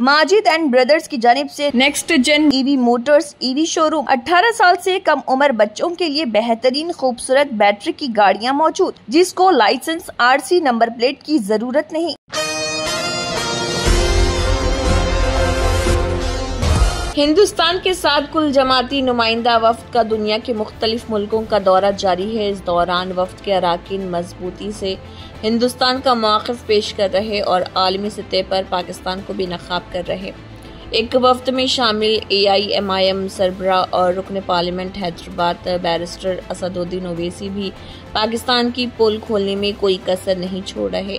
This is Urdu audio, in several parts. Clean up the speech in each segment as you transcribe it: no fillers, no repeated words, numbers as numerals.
ماجد اینڈ بردرز کی جانب سے نیکسٹ جن ای وی موٹرز ای وی شو روم 18 سال سے کم عمر بچوں کے لیے بہترین خوبصورت بیٹری کی گاڑیاں موجود، جس کو لائسنس RC نمبر پلیٹ کی ضرورت نہیں۔ ہندوستان کے ساتھ کل جماعتی نمائندہ وفد کا دنیا کے مختلف ملکوں کا دورہ جاری ہے۔ اس دوران وفد کے اراکین مضبوطی سے ہندوستان کا موقف پیش کر رہے اور عالمی سطح پر پاکستان کو بھی ناکاب کر رہے۔ ایک وفد میں شامل AIMIM سربراہ اور رکن پارلیمنٹ حیدرآباد بیرسٹر اسدالدین اویسی بھی پاکستان کی پول کھولنے میں کوئی کسر نہیں چھوڑ رہے۔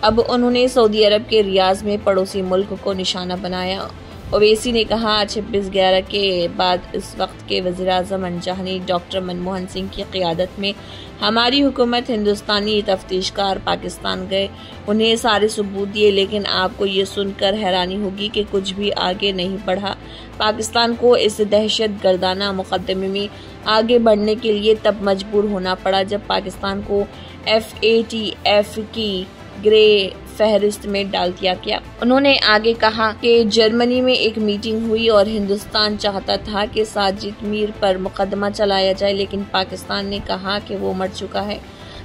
اب انہوں نے سعودی عرب کے ریاض میں پڑوسی ملک کو نشانہ بنایا۔ اویسی نے کہا، 26/11 کے بعد اس وقت کے وزیراعظم انجہنی ڈاکٹر منموہن سنگھ کی قیادت میں ہماری حکومت ہندوستانی تفتیش کار پاکستان گئے، انہیں سارے ثبوت دیے، لیکن آپ کو یہ سن کر حیرانی ہوگی کہ کچھ بھی آگے نہیں بڑھا۔ پاکستان کو اس دہشت گردانہ مقدمے میں آگے بڑھنے کے لیے تب مجبور ہونا پڑا جب پاکستان کو FATF کی گرے فہرست میں ڈال دیا گیا۔ انہوں نے آگے کہا کہ جرمنی میں ایک میٹنگ ہوئی اور ہندوستان چاہتا تھا کہ ساجد میر پر مقدمہ چلایا جائے، لیکن پاکستان نے کہا کہ وہ مر چکا ہے۔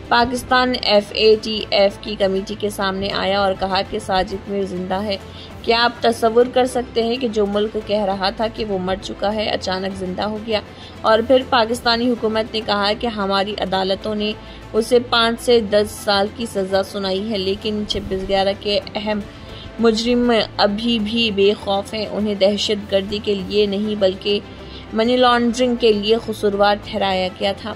پاکستان FATF کی کمیٹی کے سامنے آیا اور کہا کہ ساجد میر زندہ ہے۔ کیا آپ تصور کر سکتے ہیں کہ جو ملک کہہ رہا تھا کہ وہ مر چکا ہے، اچانک زندہ ہو گیا؟ اور پھر پاکستانی حکومت نے کہا کہ ہماری عدالتوں نے اسے 5 سے 10 سال کی سزا سنائی ہے، لیکن 26/11 کے اہم مجرم ابھی بھی بے خوف ہیں۔ انہیں دہشت گردی کے لیے نہیں بلکہ منی لانڈرنگ کے لیے قصوروار ٹھہرایا گیا تھا۔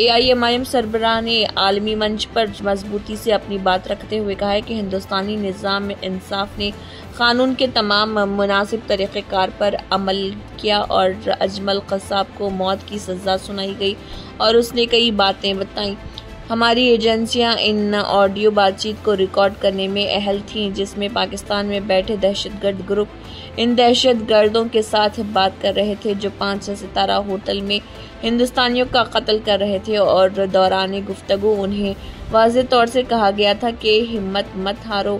AIMIM سربراہ نے عالمی منچ پر مضبوطی سے اپنی بات رکھتے ہوئے کہا کہ ہندوستانی نظام انصاف نے قانون کے تمام مناسب طریقہ کار پر عمل کیا اور اجمل قصاب کو موت کی سزا سنائی گئی اور اس نے کئی باتیں بتائیں۔ ہماری ایجنسیاں ان آڈیو بات چیت کو ریکارڈ کرنے میں اہل تھیں، جس میں پاکستان میں بیٹھے دہشت گرد گروپ ان دہشت گردوں کے ساتھ بات کر رہے تھے جو 5 ستارہ ہوٹل میں ہندوستانیوں کا قتل کر رہے تھے، اور دوران گفتگو انہیں واضح طور سے کہا گیا تھا کہ ہمت مت ہارو،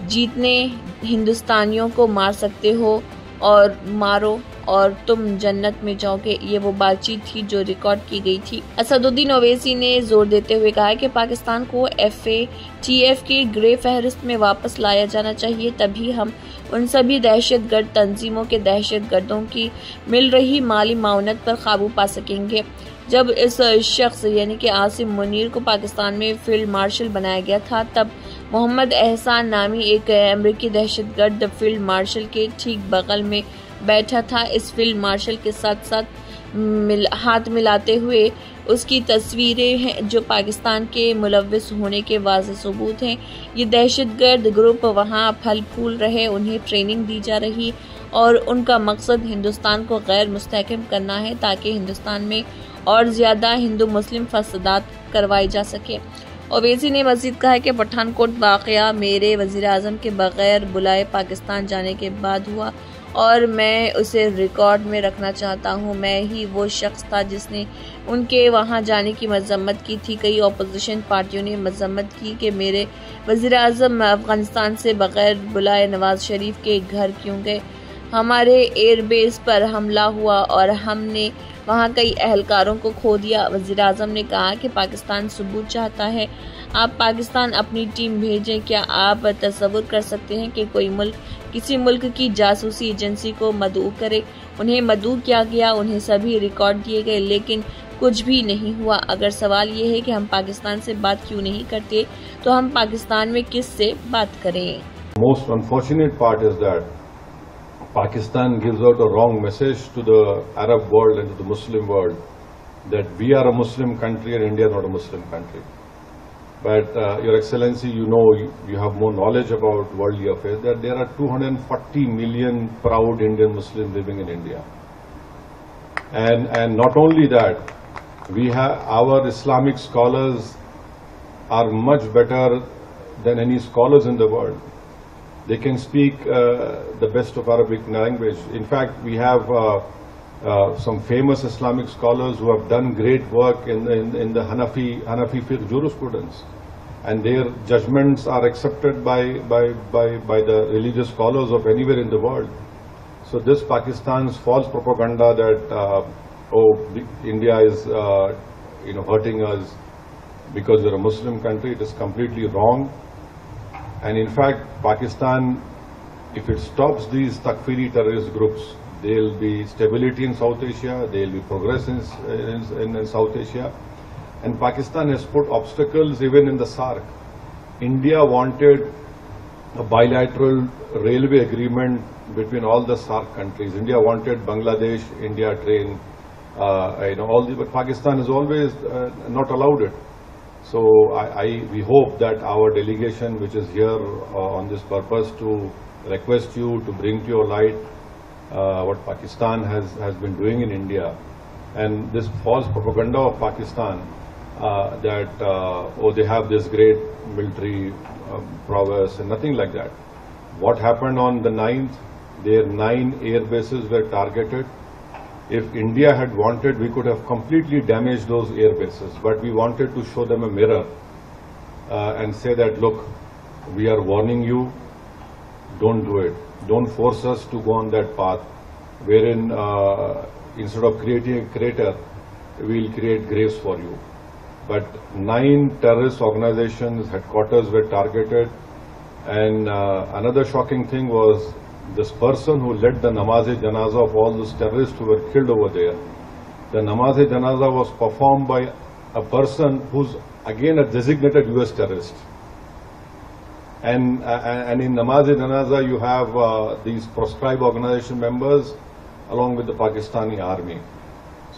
جیتنے ہندوستانیوں کو مار سکتے ہو اور مارو اور تم جنت میں جاؤ گے۔ یہ وہ بات چیت تھی جو ریکارڈ کی گئی تھی۔ اسدالدین اویسی نے زور دیتے ہوئے کہا کہ پاکستان کو FATF کی گرے فہرست میں واپس لایا جانا چاہیے، تبھی ہم ان سبھی دہشت گرد تنظیموں کے دہشت گردوں کی مل رہی مالی معاونت پر قابو پا سکیں گے۔ جب اس شخص یعنی کہ عاصم منیر کو پاکستان میں فیلڈ مارشل بنایا گیا تھا، تب محمد احسان نامی ایک امریکی دہشت گرد فیلڈ مارشل کے ٹھیک بغل میں بیٹھا تھا۔ اس فیلڈ مارشل کے ساتھ ہاتھ ملاتے ہوئے اس کی تصویریں ہیں جو پاکستان کے ملوث ہونے کے واضح ثبوت ہیں۔ یہ دہشت گرد گروپ وہاں پھل پھول رہے، انہیں ٹریننگ دی جا رہی اور ان کا مقصد ہندوستان کو غیر مستحکم کرنا ہے تاکہ ہندوستان میں اور زیادہ ہندو مسلم فسادات کروائے جا سکے۔ اویسی نے مزید کہا کہ پٹھان کوٹ واقعہ میرے وزیراعظم کے بغیر بلائے پاکستان جانے کے بعد ہوا اور میں اسے ریکارڈ میں رکھنا چاہتا ہوں۔ میں ہی وہ شخص تھا جس نے ان کے وہاں جانے کی مذمت کی تھی۔ کئی اپوزیشن پارٹیوں نے مذمت کی کہ میرے وزیراعظم افغانستان سے بغیر بلائے نواز شریف کے گھر کیوں گئے۔ ہمارے ایئر بیس پر حملہ ہوا اور ہم نے وہاں کئی اہلکاروں کو کھو دیا۔ وزیراعظم نے کہا کہ پاکستان ثبوت چاہتا ہے، آپ پاکستان اپنی ٹیم بھیجیں۔ کیا آپ تصور کر سکتے ہیں کہ کوئی ملک کسی ملک کی جاسوسی ایجنسی کو مدعو کرے؟ انہیں مدعو کیا گیا، انہیں سبھی ریکارڈ دیے گئے، لیکن کچھ بھی نہیں ہوا۔ اگر سوال یہ ہے کہ ہم پاکستان سے بات کیوں نہیں کرتے تو ہم پاکستان میں کس سے بات کریں؟ Most unfortunate part is that Pakistan gives out a wrong message to the Arab world and to the Muslim world that we are a Muslim country and India is not a Muslim country. But Your Excellency, you have more knowledge about worldly affairs, that there are 240 million proud Indian Muslims living in India. And not only that, our Islamic scholars are much better than any scholars in the world. They can speak the best of Arabic language. In fact, we have some famous Islamic scholars who have done great work in the Hanafi fiqh jurisprudence. and their judgments are accepted by the religious scholars of anywhere in the world. So this Pakistan's false propaganda that India is hurting us because we're a Muslim country, it is completely wrong. And in fact, Pakistan, if it stops these Takfiri terrorist groups, there will be stability in South Asia, there will be progress in South Asia. And Pakistan has put obstacles even in the SAARC. India wanted a bilateral railway agreement between all the SAARC countries. India wanted Bangladesh, India train, but Pakistan has always not allowed it. So we hope that our delegation, which is here on this purpose to request you to bring to your light what Pakistan has been doing in India, and this false propaganda of Pakistan that they have this great military prowess and nothing like that. What happened on the 9th? Their 9 air bases were targeted. If India had wanted, we could have completely damaged those air bases, but we wanted to show them a mirror and say that, look, we are warning you, don't do it. Don't force us to go on that path, wherein instead of creating a crater, we'll create graves for you. But 9 terrorist organizations' headquarters were targeted, and another shocking thing was this person who led the Namaz-e-Janaza of all those terrorists who were killed over there. The Namaz-e-Janaza was performed by a person who's again a designated US terrorist. And in Namaz-e-Janaza you have these proscribed organization members along with the Pakistani army.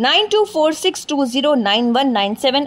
9246209197